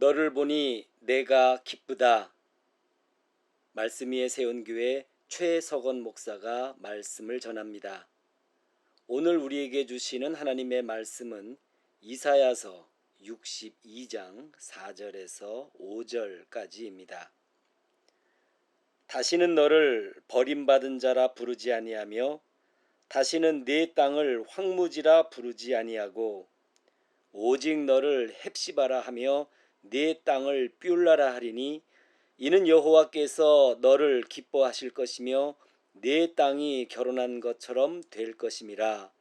너를 보니 내가 기쁘다. 말씀 위에 세운 교회 최석원 목사가 말씀을 전합니다. 오늘 우리에게 주시는 하나님의 말씀은 이사야서 62장 4절에서 5절까지입니다. 다시는 너를 버림받은 자라 부르지 아니하며 다시는 네 땅을 황무지라 부르지 아니하고 오직 너를 헵시바라 하며 네 땅을 뷸라라 하리니 이는 여호와께서 너를 기뻐하실 것이며 네 땅이 결혼한 것처럼 될 것임이라.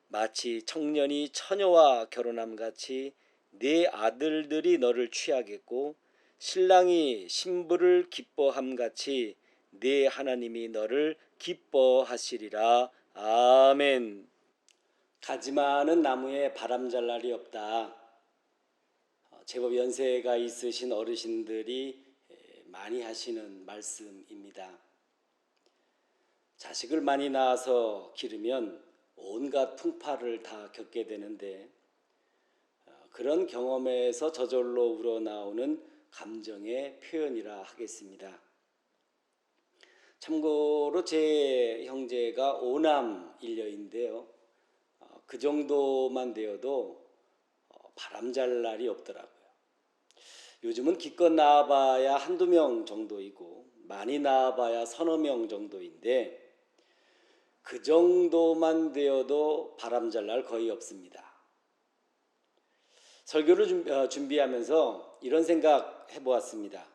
마치 청년이 처녀와 결혼함 같이 네 아들들이 너를 취하겠고 신랑이 신부를 기뻐함 같이 네 하나님이 너를 기뻐하시리라. 아멘. 가지 많은 나무에 바람 잘 날이 없다. 제법 연세가 있으신 어르신들이 많이 하시는 말씀입니다. 자식을 많이 낳아서 기르면 온갖 풍파를 다 겪게 되는데 그런 경험에서 저절로 우러나오는 감정의 표현이라 하겠습니다. 참고로 제 형제가 5남 1녀인데요. 그 정도만 되어도 바람 잘 날이 없더라고요. 요즘은 기껏 낳아봐야 한두 명 정도이고 많이 낳아봐야 서너 명 정도인데 그 정도만 되어도 바람 잘 날 거의 없습니다. 설교를 준비하면서 이런 생각 해보았습니다.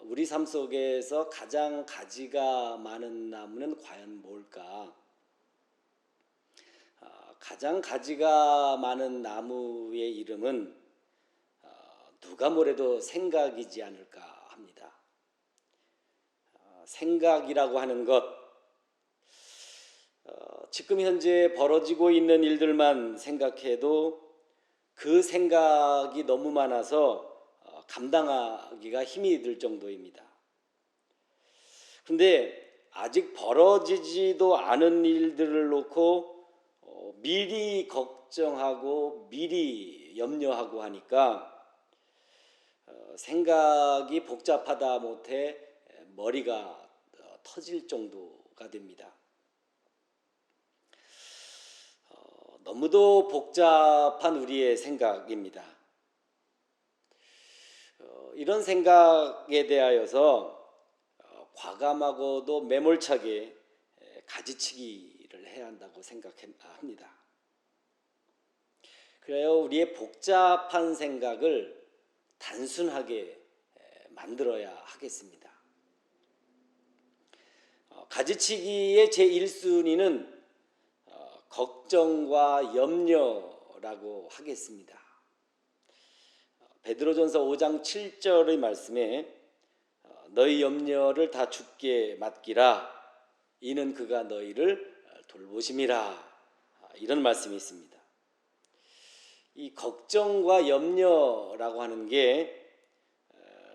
우리 삶 속에서 가장 가지가 많은 나무는 과연 뭘까? 가장 가지가 많은 나무의 이름은 누가 뭐래도 생각이지 않을까 합니다. 생각이라고 하는 것, 지금 현재 벌어지고 있는 일들만 생각해도 그 생각이 너무 많아서 감당하기가 힘이 들 정도입니다. 그런데 아직 벌어지지도 않은 일들을 놓고 미리 걱정하고 미리 염려하고 하니까 생각이 복잡하다 못해 머리가 터질 정도가 됩니다. 너무도 복잡한 우리의 생각입니다. 이런 생각에 대하여서 과감하고도 매몰차게 가지치기를 해야 한다고 생각합니다. 그래요, 우리의 복잡한 생각을 단순하게 만들어야 하겠습니다. 가지치기의 제1순위는 걱정과 염려라고 하겠습니다. 베드로전서 5장 7절의 말씀에 너희 염려를 다 주께 맡기라 이는 그가 너희를 돌보심이라 이런 말씀이 있습니다. 이 걱정과 염려라고 하는 게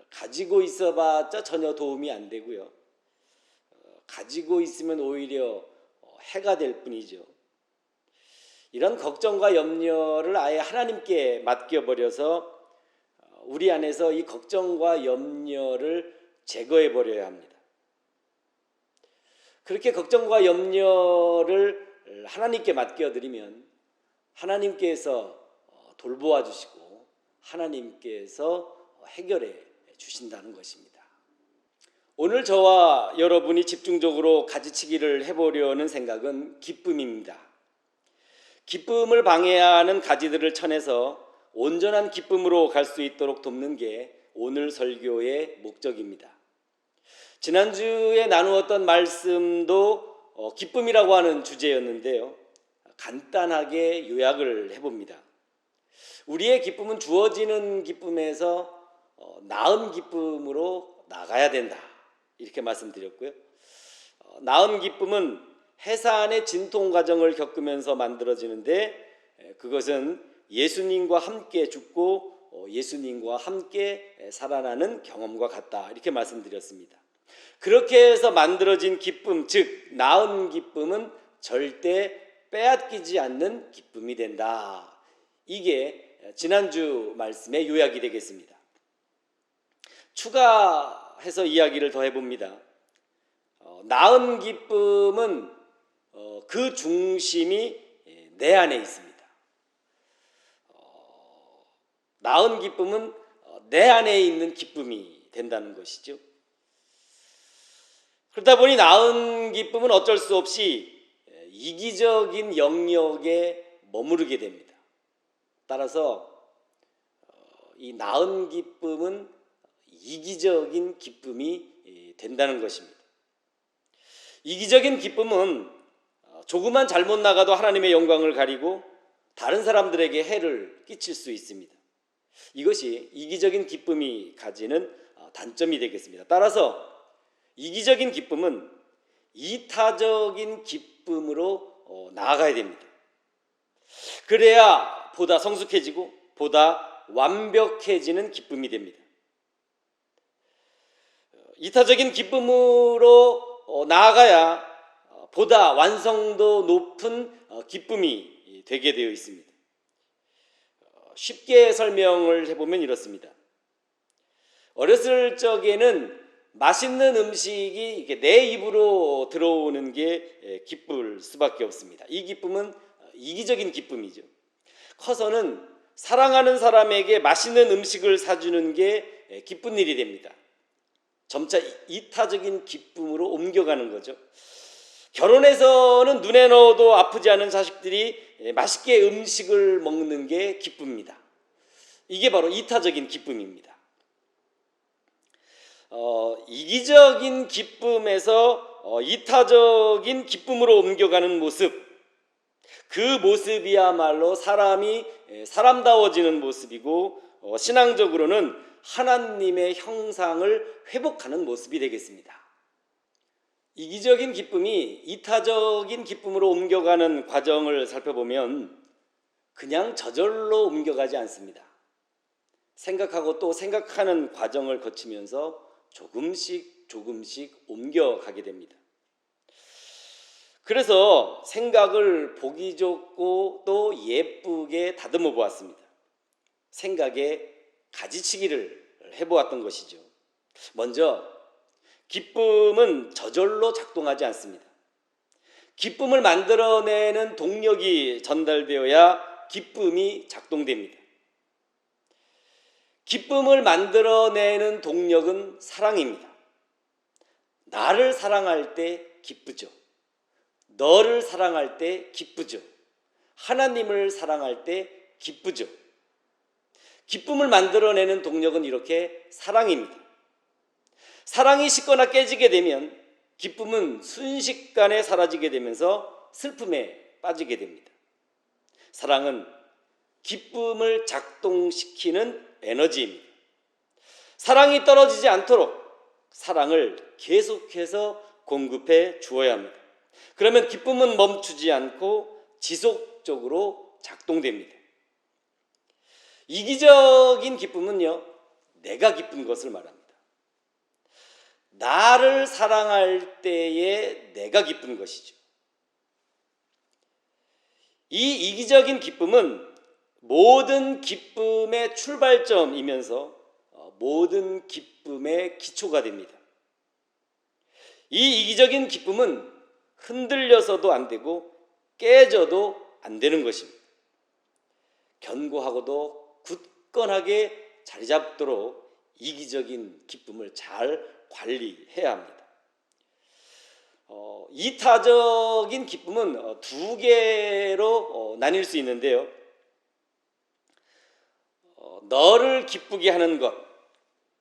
가지고 있어봤자 전혀 도움이 안 되고요. 가지고 있으면 오히려 해가 될 뿐이죠. 이런 걱정과 염려를 아예 하나님께 맡겨버려서 우리 안에서 이 걱정과 염려를 제거해 버려야 합니다. 그렇게 걱정과 염려를 하나님께 맡겨드리면 하나님께서 돌보아 주시고 하나님께서 해결해 주신다는 것입니다. 오늘 저와 여러분이 집중적으로 가지치기를 해보려는 생각은 기쁨입니다. 기쁨을 방해하는 가지들을 쳐내서 온전한 기쁨으로 갈 수 있도록 돕는 게 오늘 설교의 목적입니다. 지난주에 나누었던 말씀도 기쁨이라고 하는 주제였는데요. 간단하게 요약을 해봅니다. 우리의 기쁨은 주어지는 기쁨에서 나은 기쁨으로 나가야 된다. 이렇게 말씀드렸고요. 나은 기쁨은 해산의 진통 과정을 겪으면서 만들어지는데 그것은 예수님과 함께 죽고 예수님과 함께 살아나는 경험과 같다. 이렇게 말씀드렸습니다. 그렇게 해서 만들어진 기쁨, 즉 나은 기쁨은 절대 빼앗기지 않는 기쁨이 된다. 이게 지난주 말씀의 요약이 되겠습니다. 추가해서 이야기를 더 해봅니다. 나은 기쁨은 그 중심이 내 안에 있습니다. 나은 기쁨은 내 안에 있는 기쁨이 된다는 것이죠. 그러다 보니 나은 기쁨은 어쩔 수 없이 이기적인 영역에 머무르게 됩니다. 따라서 이 나은 기쁨은 이기적인 기쁨이 된다는 것입니다. 이기적인 기쁨은 조그만 잘못 나가도 하나님의 영광을 가리고 다른 사람들에게 해를 끼칠 수 있습니다. 이것이 이기적인 기쁨이 가지는 단점이 되겠습니다. 따라서 이기적인 기쁨은 이타적인 기쁨으로 나아가야 됩니다. 그래야 보다 성숙해지고 보다 완벽해지는 기쁨이 됩니다. 이타적인 기쁨으로 나아가야 보다 완성도 높은 기쁨이 되게 되어 있습니다. 쉽게 설명을 해보면 이렇습니다. 어렸을 적에는 맛있는 음식이 내 입으로 들어오는 게 기쁠 수밖에 없습니다. 이 기쁨은 이기적인 기쁨이죠. 커서는 사랑하는 사람에게 맛있는 음식을 사주는 게 기쁜 일이 됩니다. 점차 이타적인 기쁨으로 옮겨가는 거죠. 결혼해서는 눈에 넣어도 아프지 않은 자식들이 맛있게 음식을 먹는 게 기쁩니다. 이게 바로 이타적인 기쁨입니다. 이기적인 기쁨에서 이타적인 기쁨으로 옮겨가는 모습, 그 모습이야말로 사람이 사람다워지는 모습이고 신앙적으로는 하나님의 형상을 회복하는 모습이 되겠습니다. 이기적인 기쁨이 이타적인 기쁨으로 옮겨가는 과정을 살펴보면 그냥 저절로 옮겨가지 않습니다. 생각하고 또 생각하는 과정을 거치면서 조금씩 옮겨가게 됩니다. 그래서 생각을 보기 좋고 또 예쁘게 다듬어 보았습니다. 생각에 가지치기를 해보았던 것이죠. 먼저 기쁨은 저절로 작동하지 않습니다. 기쁨을 만들어내는 동력이 전달되어야 기쁨이 작동됩니다. 기쁨을 만들어내는 동력은 사랑입니다. 나를 사랑할 때 기쁘죠. 너를 사랑할 때 기쁘죠. 하나님을 사랑할 때 기쁘죠. 기쁨을 만들어내는 동력은 이렇게 사랑입니다. 사랑이 식거나 깨지게 되면 기쁨은 순식간에 사라지게 되면서 슬픔에 빠지게 됩니다. 사랑은 기쁨을 작동시키는 에너지입니다. 사랑이 떨어지지 않도록 사랑을 계속해서 공급해 주어야 합니다. 그러면 기쁨은 멈추지 않고 지속적으로 작동됩니다. 이기적인 기쁨은요, 내가 기쁜 것을 말합니다. 나를 사랑할 때에 내가 기쁜 것이죠. 이 이기적인 기쁨은 모든 기쁨의 출발점이면서 모든 기쁨의 기초가 됩니다. 이 이기적인 기쁨은 흔들려서도 안 되고 깨져도 안 되는 것입니다. 견고하고도 굳건하게 자리 잡도록 이기적인 기쁨을 잘 관리해야 합니다. 이타적인 기쁨은 두 개로 나뉠 수 있는데요. 너를 기쁘게 하는 것,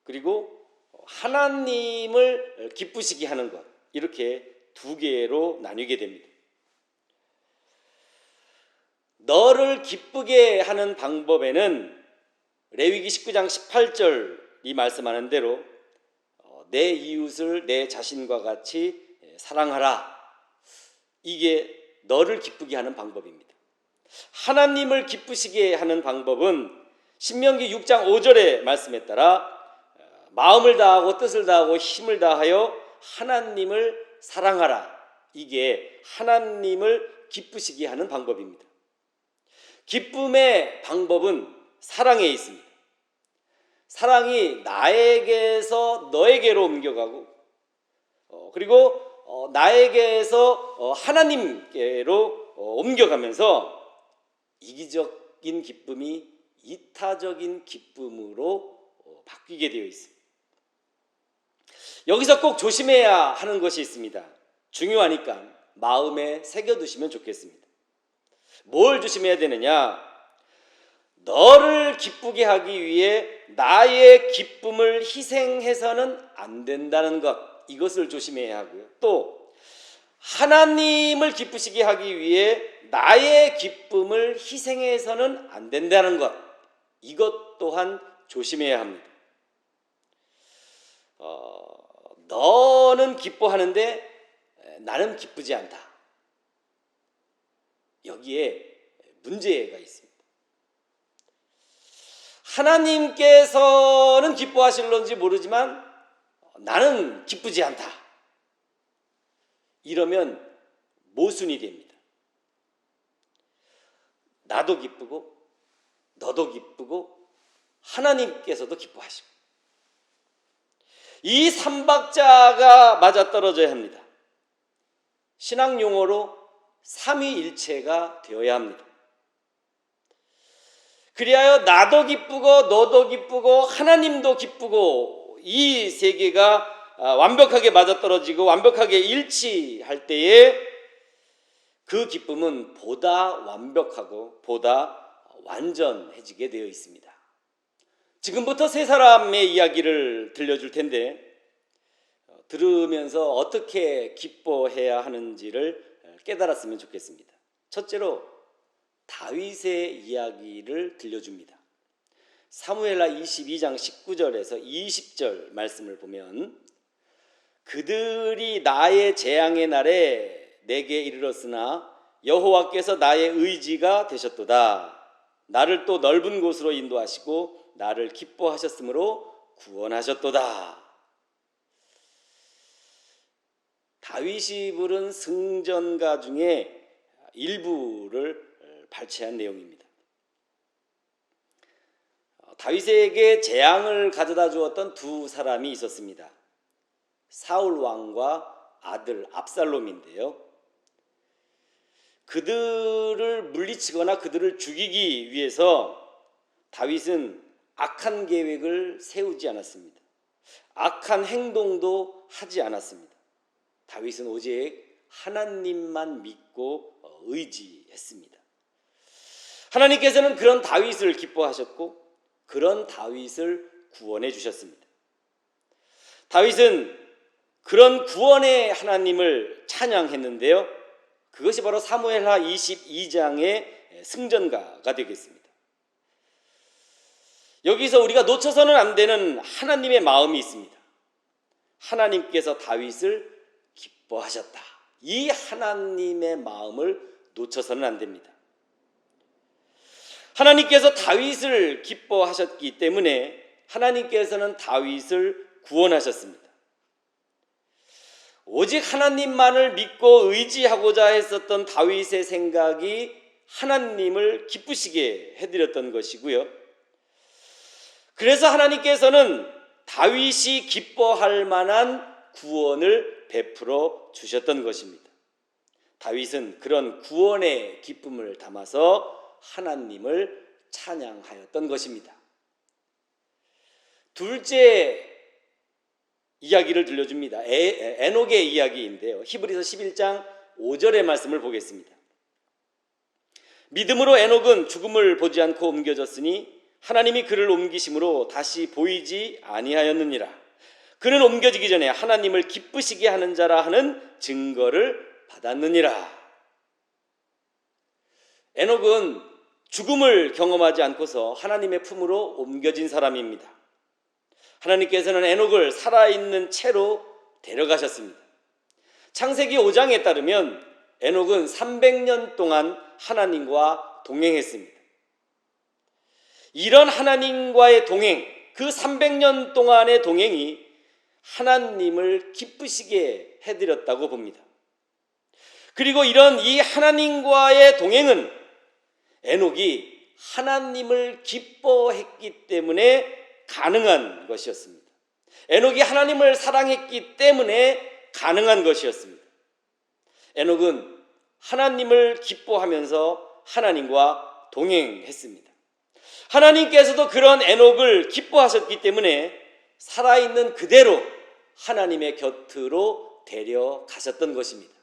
그리고 하나님을 기쁘시게 하는 것, 이렇게 두 개로 나뉘게 됩니다. 너를 기쁘게 하는 방법에는 레위기 19장 18절이 말씀하는 대로 내 이웃을 내 자신과 같이 사랑하라. 이게 너를 기쁘게 하는 방법입니다. 하나님을 기쁘시게 하는 방법은 신명기 6장 5절의 말씀에 따라 마음을 다하고 뜻을 다하고 힘을 다하여 하나님을 사랑하라. 이게 하나님을 기쁘시게 하는 방법입니다. 기쁨의 방법은 사랑에 있습니다. 사랑이 나에게서 너에게로 옮겨가고 그리고 나에게서 하나님께로 옮겨가면서 이기적인 기쁨이 이타적인 기쁨으로 바뀌게 되어 있습니다. 여기서 꼭 조심해야 하는 것이 있습니다. 중요하니까 마음에 새겨두시면 좋겠습니다. 뭘 조심해야 되느냐? 너를 기쁘게 하기 위해 나의 기쁨을 희생해서는 안 된다는 것, 이것을 조심해야 하고요. 또 하나님을 기쁘시게 하기 위해 나의 기쁨을 희생해서는 안 된다는 것, 이것 또한 조심해야 합니다. 너는 기뻐하는데 나는 기쁘지 않다. 여기에 문제가 있습니다. 하나님께서는 기뻐하실런지 모르지만 나는 기쁘지 않다. 이러면 모순이 됩니다. 나도 기쁘고 너도 기쁘고 하나님께서도 기뻐하시고 이 삼박자가 맞아떨어져야 합니다. 신앙 용어로 삼위일체가 되어야 합니다. 그리하여 나도 기쁘고 너도 기쁘고 하나님도 기쁘고 이 세 개가 완벽하게 맞아떨어지고 완벽하게 일치할 때에 그 기쁨은 보다 완벽하고 보다 완전해지게 되어 있습니다. 지금부터 세 사람의 이야기를 들려줄 텐데 들으면서 어떻게 기뻐해야 하는지를 깨달았으면 좋겠습니다. 첫째로 다윗의 이야기를 들려줍니다. 사무엘하 22장 19절에서 20절 말씀을 보면 그들이 나의 재앙의 날에 내게 이르렀으나 여호와께서 나의 의지가 되셨도다. 나를 또 넓은 곳으로 인도하시고 나를 기뻐하셨으므로 구원하셨도다. 다윗이 부른 승전가 중에 일부를 발췌한 내용입니다. 다윗에게 재앙을 가져다 주었던 두 사람이 있었습니다. 사울 왕과 아들 압살롬인데요. 그들을 물리치거나 그들을 죽이기 위해서 다윗은 악한 계획을 세우지 않았습니다. 악한 행동도 하지 않았습니다. 다윗은 오직 하나님만 믿고 의지했습니다. 하나님께서는 그런 다윗을 기뻐하셨고 그런 다윗을 구원해 주셨습니다. 다윗은 그런 구원의 하나님을 찬양했는데요. 그것이 바로 사무엘하 22장의 승전가가 되겠습니다. 여기서 우리가 놓쳐서는 안 되는 하나님의 마음이 있습니다. 하나님께서 다윗을 기뻐하셨다. 이 하나님의 마음을 놓쳐서는 안 됩니다. 하나님께서 다윗을 기뻐하셨기 때문에 하나님께서는 다윗을 구원하셨습니다. 오직 하나님만을 믿고 의지하고자 했었던 다윗의 생각이 하나님을 기쁘시게 해드렸던 것이고요. 그래서 하나님께서는 다윗이 기뻐할 만한 구원을 베풀어 주셨던 것입니다. 다윗은 그런 구원의 기쁨을 담아서 하나님을 찬양하였던 것입니다. 둘째 이야기를 들려줍니다. 에녹의 이야기인데요. 히브리서 11장 5절의 말씀을 보겠습니다. 믿음으로 에녹은 죽음을 보지 않고 옮겨졌으니 하나님이 그를 옮기심으로 다시 보이지 아니하였느니라. 그는 옮겨지기 전에 하나님을 기쁘시게 하는 자라 하는 증거를 받았느니라. 에녹은 죽음을 경험하지 않고서 하나님의 품으로 옮겨진 사람입니다. 하나님께서는 에녹을 살아있는 채로 데려가셨습니다. 창세기 5장에 따르면 에녹은 300년 동안 하나님과 동행했습니다. 이런 하나님과의 동행, 그 300년 동안의 동행이 하나님을 기쁘시게 해드렸다고 봅니다. 그리고 이런 이 하나님과의 동행은 에녹이 하나님을 기뻐했기 때문에 가능한 것이었습니다. 에녹이 하나님을 사랑했기 때문에 가능한 것이었습니다. 에녹은 하나님을 기뻐하면서 하나님과 동행했습니다. 하나님께서도 그런 에녹을 기뻐하셨기 때문에 살아있는 그대로 하나님의 곁으로 데려가셨던 것입니다.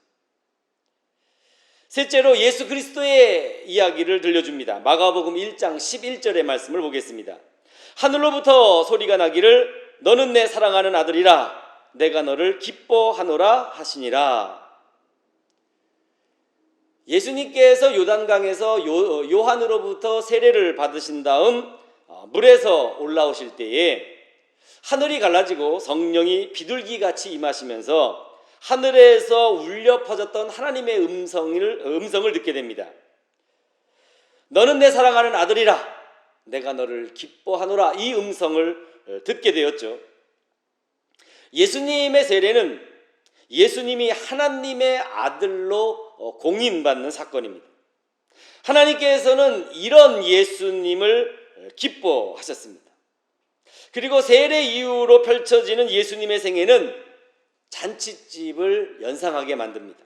셋째로 예수 그리스도의 이야기를 들려줍니다. 마가복음 1장 11절의 말씀을 보겠습니다. 하늘로부터 소리가 나기를 너는 내 사랑하는 아들이라 내가 너를 기뻐하노라 하시니라. 예수님께서 요단강에서 요한으로부터 세례를 받으신 다음 물에서 올라오실 때에 하늘이 갈라지고 성령이 비둘기같이 임하시면서 하늘에서 울려 퍼졌던 하나님의 음성을 듣게 됩니다. 너는 내 사랑하는 아들이라 내가 너를 기뻐하노라. 이 음성을 듣게 되었죠. 예수님의 세례는 예수님이 하나님의 아들로 공인받는 사건입니다. 하나님께서는 이런 예수님을 기뻐하셨습니다. 그리고 세례 이후로 펼쳐지는 예수님의 생애는 잔치집을 연상하게 만듭니다.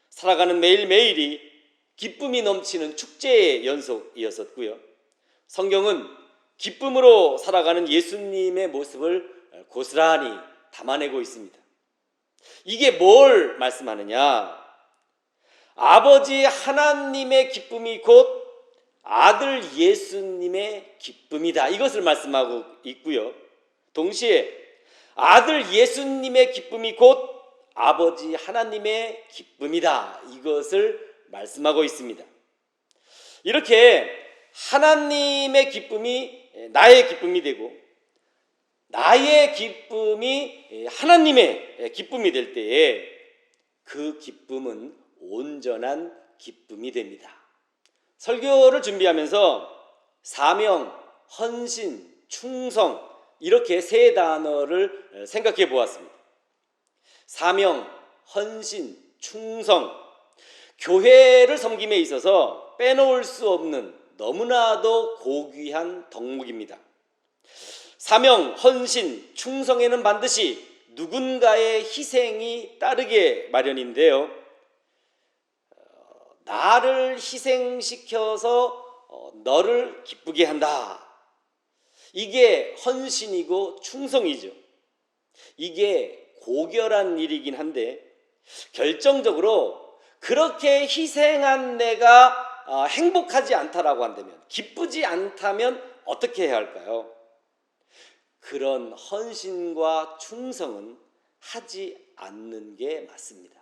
살아가는 매일매일이 기쁨이 넘치는 축제의 연속이었었고요. 성경은 기쁨으로 살아가는 예수님의 모습을 고스란히 담아내고 있습니다. 이게 뭘 말씀하느냐? 아버지 하나님의 기쁨이 곧 아들 예수님의 기쁨이다. 이것을 말씀하고 있고요. 동시에 아들 예수님의 기쁨이 곧 아버지 하나님의 기쁨이다. 이것을 말씀하고 있습니다. 이렇게 하나님의 기쁨이 나의 기쁨이 되고 나의 기쁨이 하나님의 기쁨이 될 때에 그 기쁨은 온전한 기쁨이 됩니다. 설교를 준비하면서 사명, 헌신, 충성 이렇게 세 단어를 생각해 보았습니다. 사명, 헌신, 충성. 교회를 섬김에 있어서 빼놓을 수 없는 너무나도 고귀한 덕목입니다. 사명, 헌신, 충성에는 반드시 누군가의 희생이 따르게 마련인데요. 나를 희생시켜서 너를 기쁘게 한다. 이게 헌신이고 충성이죠. 이게 고결한 일이긴 한데 결정적으로 그렇게 희생한 내가 행복하지 않다라고 한다면, 기쁘지 않다면 어떻게 해야 할까요? 그런 헌신과 충성은 하지 않는 게 맞습니다.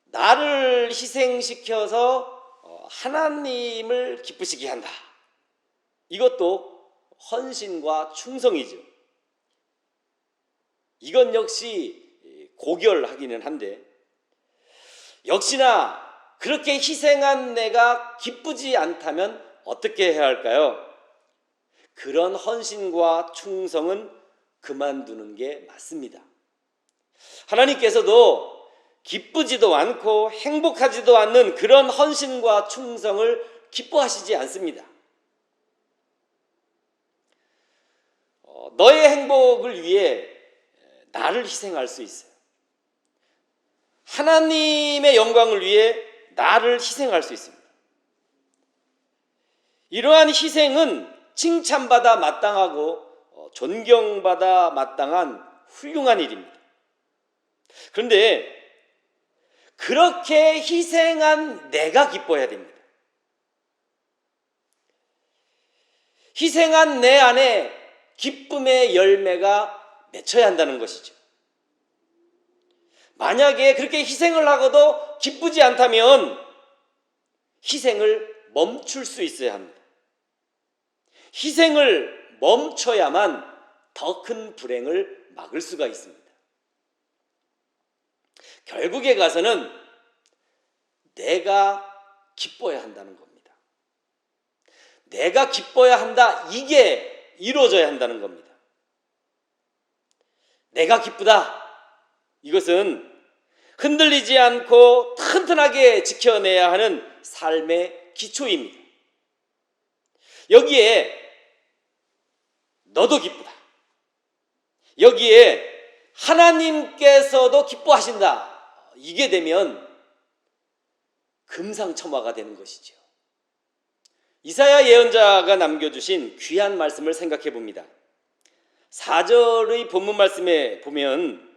나를 희생시켜서 하나님을 기쁘시게 한다. 이것도 헌신과 충성이죠. 이건 역시 고결하기는 한데 역시나 그렇게 희생한 내가 기쁘지 않다면 어떻게 해야 할까요? 그런 헌신과 충성은 그만두는 게 맞습니다. 하나님께서도 기쁘지도 않고 행복하지도 않는 그런 헌신과 충성을 기뻐하시지 않습니다. 너의 행복을 위해 나를 희생할 수 있어요. 하나님의 영광을 위해 나를 희생할 수 있습니다. 이러한 희생은 칭찬받아 마땅하고 존경받아 마땅한 훌륭한 일입니다. 그런데 그렇게 희생한 내가 기뻐해야 됩니다. 희생한 내 안에 기쁨의 열매가 맺혀야 한다는 것이죠. 만약에 그렇게 희생을 하고도 기쁘지 않다면 희생을 멈출 수 있어야 합니다. 희생을 멈춰야만 더 큰 불행을 막을 수가 있습니다. 결국에 가서는 내가 기뻐야 한다는 겁니다. 내가 기뻐야 한다. 이게 이루어져야 한다는 겁니다. 내가 기쁘다. 이것은 흔들리지 않고 튼튼하게 지켜내야 하는 삶의 기초입니다. 여기에 너도 기쁘다. 여기에 하나님께서도 기뻐하신다. 이게 되면 금상첨화가 되는 것이죠. 이사야 예언자가 남겨주신 귀한 말씀을 생각해 봅니다. 4절의 본문 말씀에 보면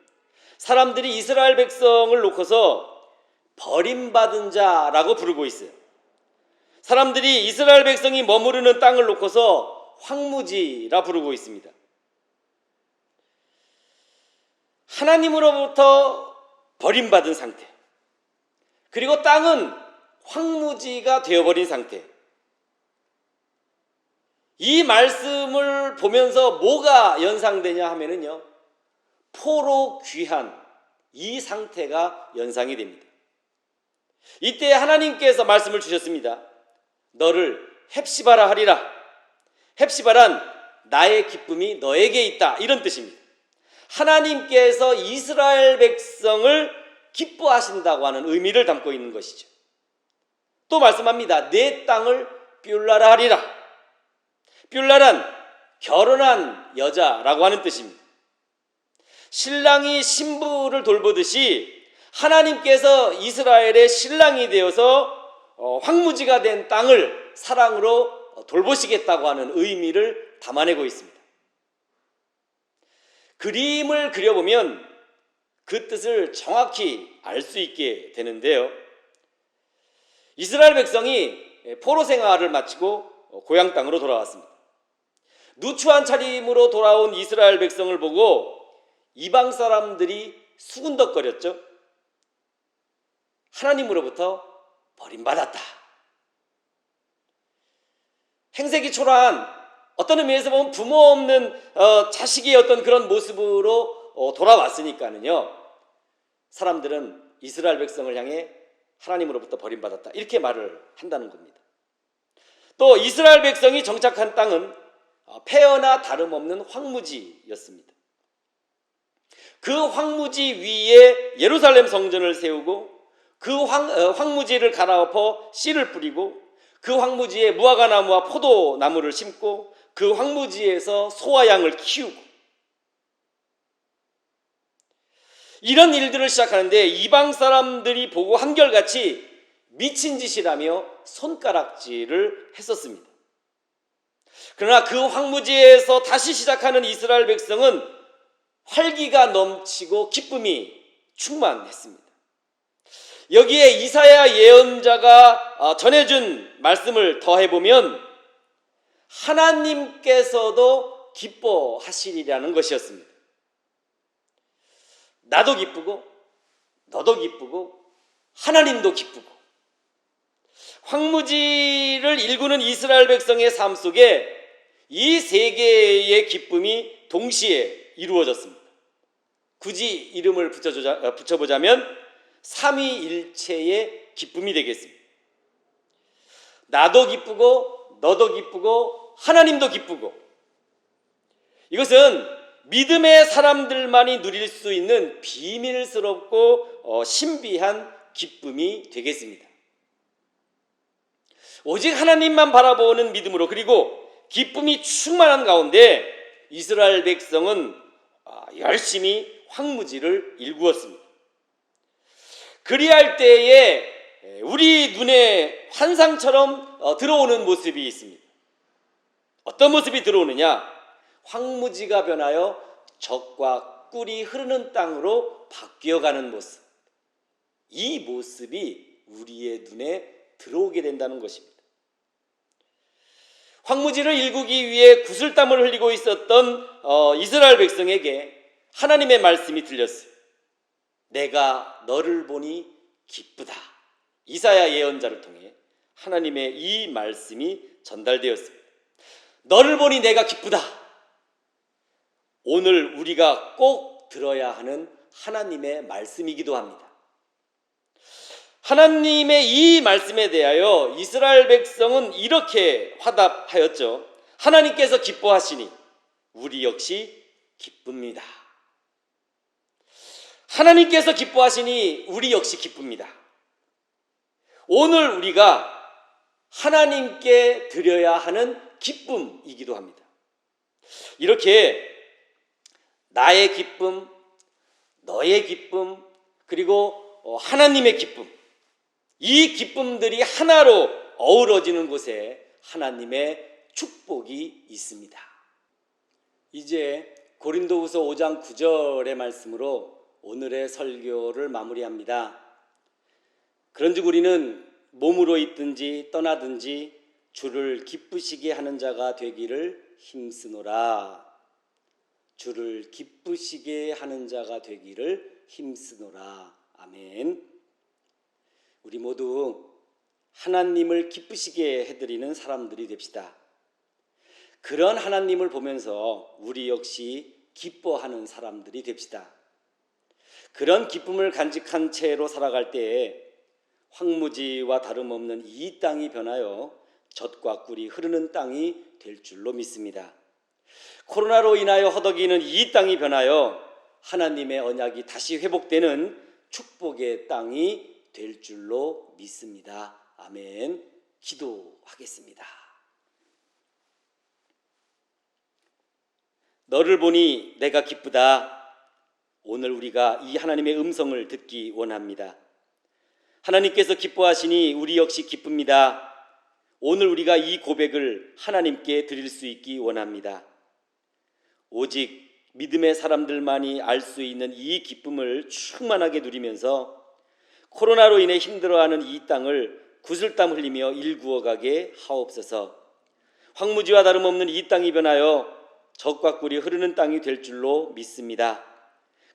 사람들이 이스라엘 백성을 놓고서 버림받은 자라고 부르고 있어요. 사람들이 이스라엘 백성이 머무르는 땅을 놓고서 황무지라 부르고 있습니다. 하나님으로부터 버림받은 상태, 그리고 땅은 황무지가 되어버린 상태. 이 말씀을 보면서 뭐가 연상되냐 하면은요, 포로 귀한 이 상태가 연상이 됩니다. 이때 하나님께서 말씀을 주셨습니다. 너를 헵시바라 하리라. 헵시바란 나의 기쁨이 너에게 있다, 이런 뜻입니다. 하나님께서 이스라엘 백성을 기뻐하신다고 하는 의미를 담고 있는 것이죠. 또 말씀합니다. 내 땅을 뷸라라 하리라. 뷸라란 결혼한 여자라고 하는 뜻입니다. 신랑이 신부를 돌보듯이 하나님께서 이스라엘의 신랑이 되어서 황무지가 된 땅을 사랑으로 돌보시겠다고 하는 의미를 담아내고 있습니다. 그림을 그려보면 그 뜻을 정확히 알 수 있게 되는데요. 이스라엘 백성이 포로 생활을 마치고 고향 땅으로 돌아왔습니다. 누추한 차림으로 돌아온 이스라엘 백성을 보고 이방 사람들이 수군덕거렸죠. 하나님으로부터 버림받았다. 행색이 초라한, 어떤 의미에서 보면 부모 없는 자식의 어떤 그런 모습으로 돌아왔으니까는요, 사람들은 이스라엘 백성을 향해 하나님으로부터 버림받았다, 이렇게 말을 한다는 겁니다. 또 이스라엘 백성이 정착한 땅은 폐허나 다름없는 황무지였습니다. 그 황무지 위에 예루살렘 성전을 세우고 그 황무지를 갈아엎어 씨를 뿌리고 그 황무지에 무화과나무와 포도나무를 심고 그 황무지에서 소와 양을 키우고, 이런 일들을 시작하는데 이방 사람들이 보고 한결같이 미친 짓이라며 손가락질을 했었습니다. 그러나 그 황무지에서 다시 시작하는 이스라엘 백성은 활기가 넘치고 기쁨이 충만했습니다. 여기에 이사야 예언자가 전해준 말씀을 더해보면 하나님께서도 기뻐하시리라는 것이었습니다. 나도 기쁘고 너도 기쁘고 하나님도 기쁘고, 황무지를 일구는 이스라엘 백성의 삶 속에 이 세 개의 기쁨이 동시에 이루어졌습니다. 굳이 이름을 붙여보자면 삼위일체의 기쁨이 되겠습니다. 나도 기쁘고 너도 기쁘고 하나님도 기쁘고, 이것은 믿음의 사람들만이 누릴 수 있는 비밀스럽고 신비한 기쁨이 되겠습니다. 오직 하나님만 바라보는 믿음으로, 그리고 기쁨이 충만한 가운데 이스라엘 백성은 열심히 황무지를 일구었습니다. 그리할 때에 우리 눈에 환상처럼 들어오는 모습이 있습니다. 어떤 모습이 들어오느냐? 황무지가 변하여 젖과 꿀이 흐르는 땅으로 바뀌어가는 모습. 이 모습이 우리의 눈에 들어오게 된다는 것입니다. 황무지를 일구기 위해 구슬땀을 흘리고 있었던 이스라엘 백성에게 하나님의 말씀이 들렸어요. 내가 너를 보니 기쁘다. 이사야 예언자를 통해 하나님의 이 말씀이 전달되었습니다. 너를 보니 내가 기쁘다. 오늘 우리가 꼭 들어야 하는 하나님의 말씀이기도 합니다. 하나님의 이 말씀에 대하여 이스라엘 백성은 이렇게 화답하였죠. 하나님께서 기뻐하시니 우리 역시 기쁩니다. 하나님께서 기뻐하시니 우리 역시 기쁩니다. 오늘 우리가 하나님께 드려야 하는 기쁨이기도 합니다. 이렇게 나의 기쁨, 너의 기쁨, 그리고 하나님의 기쁨, 이 기쁨들이 하나로 어우러지는 곳에 하나님의 축복이 있습니다. 이제 고린도후서 5장 9절의 말씀으로 오늘의 설교를 마무리합니다. 그런즉 우리는 몸으로 있든지 떠나든지 주를 기쁘시게 하는 자가 되기를 힘쓰노라. 주를 기쁘시게 하는 자가 되기를 힘쓰노라. 아멘. 우리 모두 하나님을 기쁘시게 해드리는 사람들이 됩시다. 그런 하나님을 보면서 우리 역시 기뻐하는 사람들이 됩시다. 그런 기쁨을 간직한 채로 살아갈 때에 황무지와 다름없는 이 땅이 변하여 젖과 꿀이 흐르는 땅이 될 줄로 믿습니다. 코로나로 인하여 허덕이는 이 땅이 변하여 하나님의 언약이 다시 회복되는 축복의 땅이 될 줄로 믿습니다. 아멘. 기도하겠습니다. 너를 보니 내가 기쁘다. 오늘 우리가 이 하나님의 음성을 듣기 원합니다. 하나님께서 기뻐하시니 우리 역시 기쁩니다. 오늘 우리가 이 고백을 하나님께 드릴 수 있기 원합니다. 오직 믿음의 사람들만이 알 수 있는 이 기쁨을 충만하게 누리면서 코로나로 인해 힘들어하는 이 땅을 구슬땀 흘리며 일구어가게 하옵소서. 황무지와 다름없는 이 땅이 변하여 젖과 꿀이 흐르는 땅이 될 줄로 믿습니다.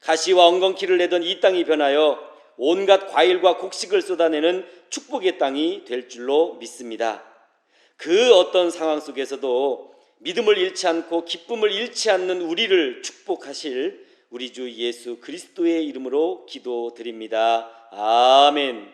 가시와 엉겅퀴를 내던 이 땅이 변하여 온갖 과일과 곡식을 쏟아내는 축복의 땅이 될 줄로 믿습니다. 그 어떤 상황 속에서도 믿음을 잃지 않고 기쁨을 잃지 않는 우리를 축복하실 우리 주 예수 그리스도의 이름으로 기도드립니다. 아멘.